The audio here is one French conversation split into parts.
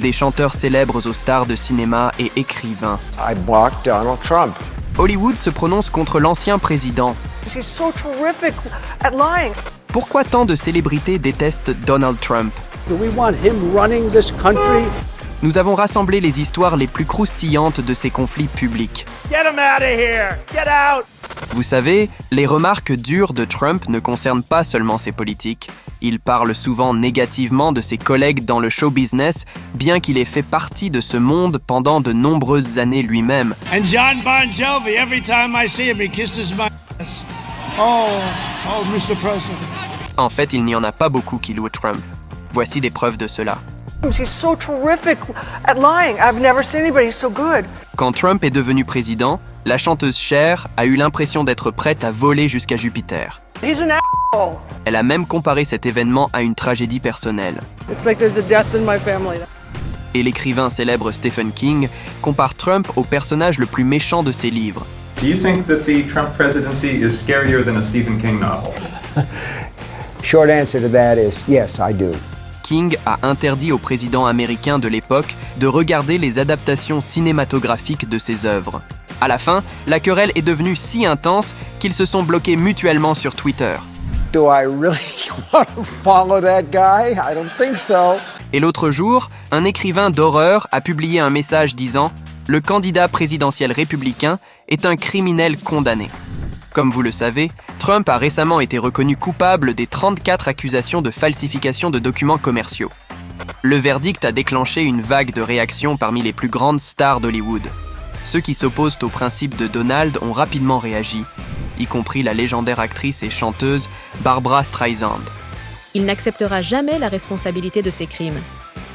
des chanteurs célèbres aux stars de cinéma et écrivains. I blocked Donald Trump. Hollywood se prononce contre l'ancien président. He's so terrific at lying. Pourquoi tant de célébrités détestent Donald Trump? Do we want him running this country? Nous avons rassemblé les histoires les plus croustillantes de ces conflits publics. Get him out of here! Get out! Vous savez, les remarques dures de Trump ne concernent pas seulement ses politiques. Il parle souvent négativement de ses collègues dans le show business, bien qu'il ait fait partie de ce monde pendant de nombreuses années lui-même. And John Bon Jovi, every time I see him, he kisses my ass. Oh, Mr. President. En fait, il n'y en a pas beaucoup qui louent Trump. Voici des preuves de cela. He's so terrific at lying. I've never seen anybody so good. Quand Trump est devenu président, la chanteuse Cher a eu l'impression d'être prête à voler jusqu'à Jupiter. He's an asshole. Elle a même comparé cet événement à une tragédie personnelle. It's like there's a death in my family. Et l'écrivain célèbre Stephen King compare Trump au personnage le plus méchant de ses livres. Do you think that the Trump presidency is scarier than a Stephen King novel? Short answer to that is yes, I do. King a interdit aux présidents américains de l'époque de regarder les adaptations cinématographiques de ses œuvres. À la fin, la querelle est devenue si intense qu'ils se sont bloqués mutuellement sur Twitter. Do I really want to follow that guy? I don't think so. Et l'autre jour, un écrivain d'horreur a publié un message disant « Le candidat présidentiel républicain est un criminel condamné ». Comme vous le savez, Trump a récemment été reconnu coupable des 34 accusations de falsification de documents commerciaux. Le verdict a déclenché une vague de réactions parmi les plus grandes stars d'Hollywood. Ceux qui s'opposent au principe de Donald ont rapidement réagi, y compris la légendaire actrice et chanteuse Barbra Streisand. Il n'acceptera jamais la responsabilité de ses crimes.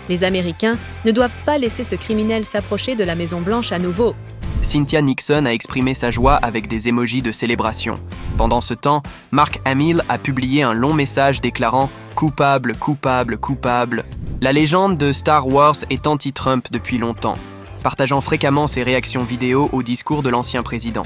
Les Américains ne doivent pas laisser ce criminel s'approcher de la Maison-Blanche à nouveau. Cynthia Nixon a exprimé sa joie avec des émojis de célébration. Pendant ce temps, Mark Hamill a publié un long message déclarant « Coupable, coupable, coupable ». La légende de Star Wars est anti-Trump depuis longtemps, partageant fréquemment ses réactions vidéo au discours de l'ancien président.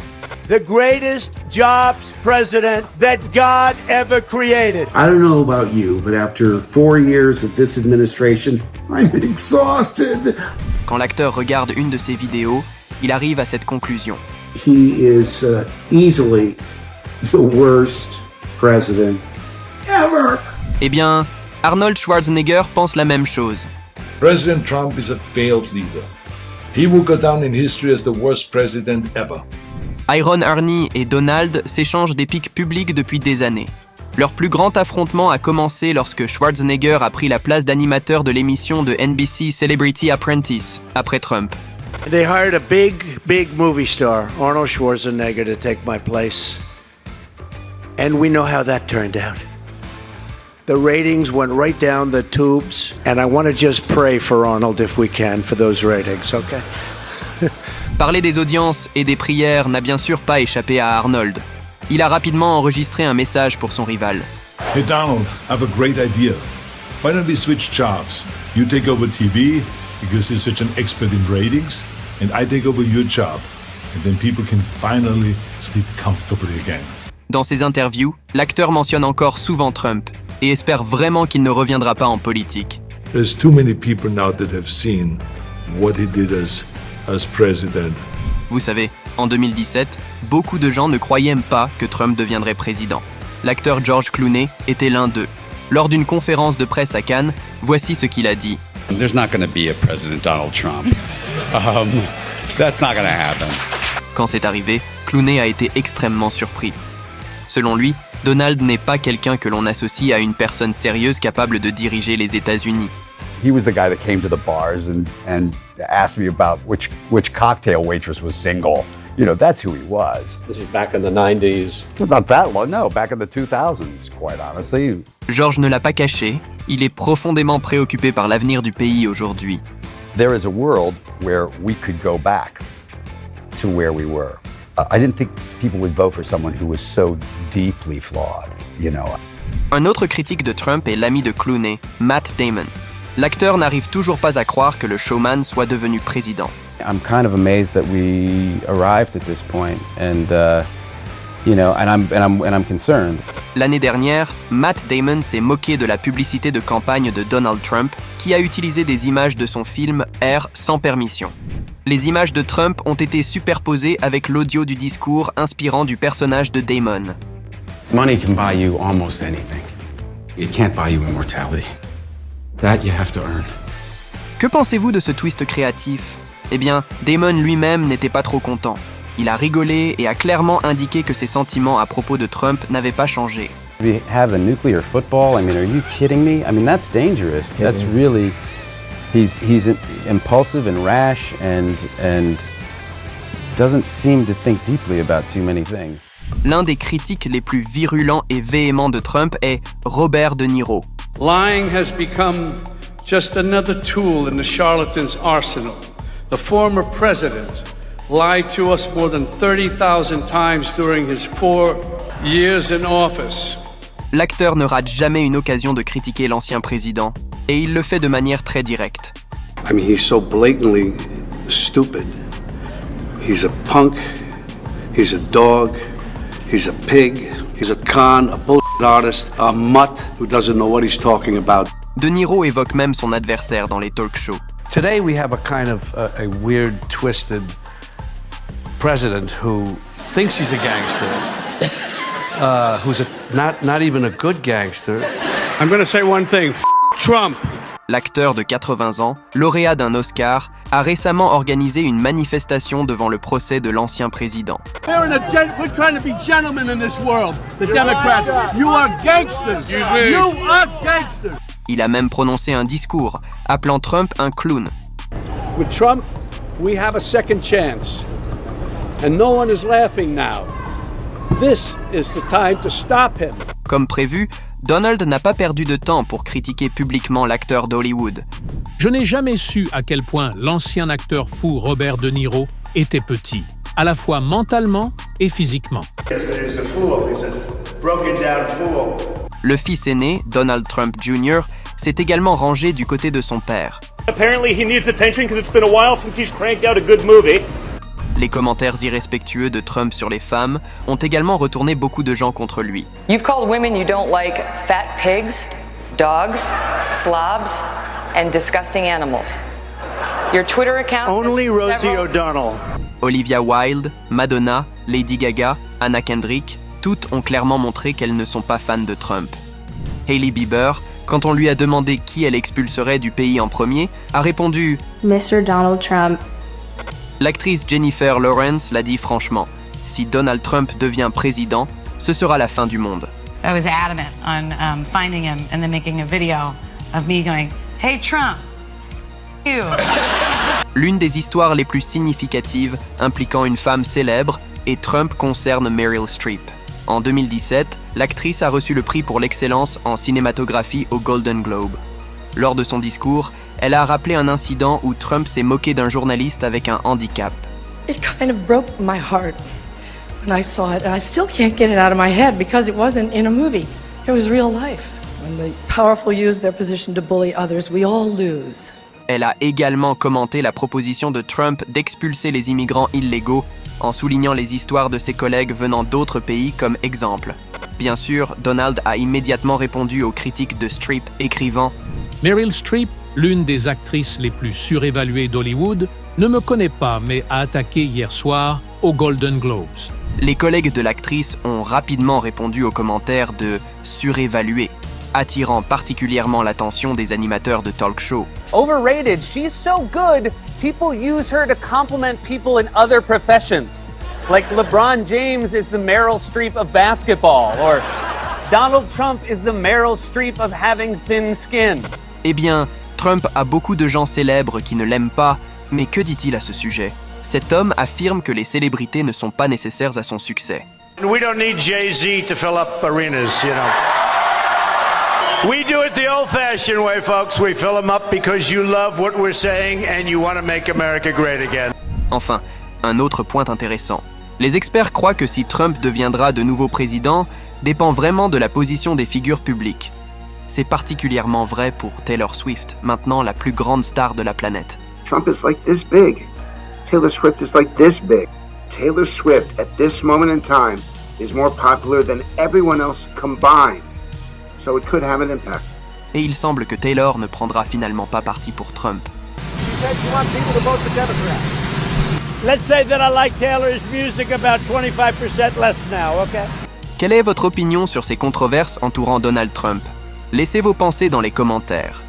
The greatest jobs president that God ever created. I don't know about you, but after 4 years of this administration, I'm exhausted. Quand l'acteur regarde une de ses vidéos, il arrive à cette conclusion. He is easily the worst president ever. Eh bien, Arnold Schwarzenegger pense la même chose. President Trump is a failed leader. He will go down in history as the worst president ever. Iron Arnie et Donald s'échangent des pics publics depuis des années. Leur plus grand affrontement a commencé lorsque Schwarzenegger a pris la place d'animateur de l'émission de NBC Celebrity Apprentice, après Trump. They hired a big movie star, Arnold Schwarzenegger, to take my place. And we know how that turned out. The ratings went right down the tubes, and I want to just pray for Arnold if we can for those ratings, okay? Parler des audiences et des prières n'a bien sûr pas échappé à Arnold. Il a rapidement enregistré un message pour son rival. Hey Donald, I have a great idea. Why don't we switch jobs? You take over TV because you're such an expert in ratings, and I take over your job, and then people can finally sleep comfortably again. Dans ses interviews, l'acteur mentionne encore souvent Trump et espère vraiment qu'il ne reviendra pas en politique. There's too many people now that have seen what he did as president. Vous savez, en 2017, beaucoup de gens ne croyaient même pas que Trump deviendrait président. L'acteur George Clooney était l'un d'eux. Lors d'une conférence de presse à Cannes, voici ce qu'il a dit. There's not going to be a President Donald Trump. That's not going to happen. Quand c'est arrivé, Clooney a été extrêmement surpris. Selon lui, Donald n'est pas quelqu'un que l'on associe à une personne sérieuse capable de diriger les États-Unis. He was the guy that came to the bars and asked me about which cocktail waitress was single. You know, that's who he was. This is back in the 90s. Not that long, no, back in the 2000s, quite honestly. George ne l'a pas caché, il est profondément préoccupé par l'avenir du pays aujourd'hui. There is a world where we could go back to where we were. I didn't think people would vote for someone who was so deeply flawed, you know. Un autre critique de Trump est l'ami de Clooney, Matt Damon. L'acteur n'arrive toujours pas à croire que le showman soit devenu président. I'm kind of amazed that we arrived at this point, and You know, and I'm concerned. L'année dernière, Matt Damon s'est moqué de la publicité de campagne de Donald Trump, qui a utilisé des images de son film Air sans permission. Les images de Trump ont été superposées avec l'audio du discours inspirant du personnage de Damon. Money can buy you almost anything. It can't buy you immortality. That you have to earn. Que pensez-vous de ce twist créatif ? Eh bien, Damon lui-même n'était pas trop content. Il a rigolé et a clairement indiqué que ses sentiments à propos de Trump n'avaient pas changé. We have a nuclear football. I mean, are you kidding me? I mean, that's dangerous. That's really. He's impulsive and rash and doesn't seem to think deeply about too many things. L'un des critiques les plus virulents et véhéments de Trump est Robert De Niro. Lying has become just another tool in the charlatan's arsenal. The former president lied to us more than 30,000 times during his 4 years in office. L'acteur ne rate jamais une occasion de critiquer l'ancien président, et il le fait de manière très directe. I mean, he's so blatantly stupid. He's a punk, he's a dog, he's a pig, he's a con, a bullshit artist, a mutt who doesn't know what he's talking about. De Niro évoque même son adversaire dans les talk shows. Today we have a kind of a weird, twisted president who thinks he's a gangster, who's not even a good gangster. I'm going to say one thing, Trump. L'acteur de 80 ans, lauréat d'un Oscar, a récemment organisé une manifestation devant le procès de l'ancien président. We're trying to be gentlemen in this world. The Democrats, you are gangsters. You are gangsters. Il a même prononcé un discours, appelant Trump un clown. With Trump, we have a second chance. And no one is laughing now. This is the time to stop him. Comme prévu, Donald n'a pas perdu de temps pour critiquer publiquement l'acteur d'Hollywood. Je n'ai jamais su à quel point l'ancien acteur fou Robert De Niro était petit, à la fois mentalement et physiquement. Le fils aîné, Donald Trump Jr., s'est également rangé du côté de son père. Apparently he needs attention because it's been a while since he's cranked out a good movie. Les commentaires irrespectueux de Trump sur les femmes ont également retourné beaucoup de gens contre lui. You've called women you don't like fat pigs, dogs, slobs, and disgusting animals. Your Twitter account Only Rosie O'Donnell. Olivia Wilde, Madonna, Lady Gaga, Anna Kendrick, toutes ont clairement montré qu'elles ne sont pas fans de Trump. Hailey Bieber, quand on lui a demandé qui elle expulserait du pays en premier, a répondu « Mr. Donald Trump ». L'actrice Jennifer Lawrence l'a dit franchement, si Donald Trump devient président, ce sera la fin du monde. I was adamant on finding him and then making a video of me going, "Hey Trump, you." L'une des histoires les plus significatives impliquant une femme célèbre et Trump concerne Meryl Streep. En 2017, l'actrice a reçu le prix pour l'excellence en cinématographie au Golden Globe. Lors de son discours, elle a rappelé un incident où Trump s'est moqué d'un journaliste avec un handicap. It kind of broke my heart when I saw it, and I still can't get it out of my head because it wasn't in a movie. It was real life. When the powerful use their position to bully others, we all lose. Elle a également commenté la proposition de Trump d'expulser les immigrants illégaux en soulignant les histoires de ses collègues venant d'autres pays comme exemple. Bien sûr, Donald a immédiatement répondu aux critiques de Streep, écrivant « Meryl Streep, l'une des actrices les plus surévaluées d'Hollywood, ne me connaît pas mais a attaqué hier soir aux Golden Globes. » Les collègues de l'actrice ont rapidement répondu aux commentaires de « surévaluée », attirant particulièrement l'attention des animateurs de talk show. Overrated, she's so good, people use her to compliment people in other professions. Like LeBron James is the Meryl Streep of basketball, or Donald Trump is the Meryl Streep of having thin skin. Eh bien, Trump a beaucoup de gens célèbres qui ne l'aiment pas, mais que dit-il à ce sujet ? Cet homme affirme que les célébrités ne sont pas nécessaires à son succès. We don't need Jay-Z to fill up arenas, you know. We do it the old-fashioned way, folks. We fill them up because you love what we're saying and you want to make America great again. Enfin, un autre point intéressant. Les experts croient que si Trump deviendra de nouveau président, dépend vraiment de la position des figures publiques. C'est particulièrement vrai pour Taylor Swift, maintenant la plus grande star de la planète. Trump is like this big. Taylor Swift is like this big. Taylor Swift, at this moment in time, is more popular than everyone else combined. So it could have an impact. Et il semble que Taylor ne prendra finalement pas parti pour Trump. Let's say that I like Taylor's music about 25% less now, okay? Quelle est votre opinion sur ces controverses entourant Donald Trump? Laissez vos pensées dans les commentaires.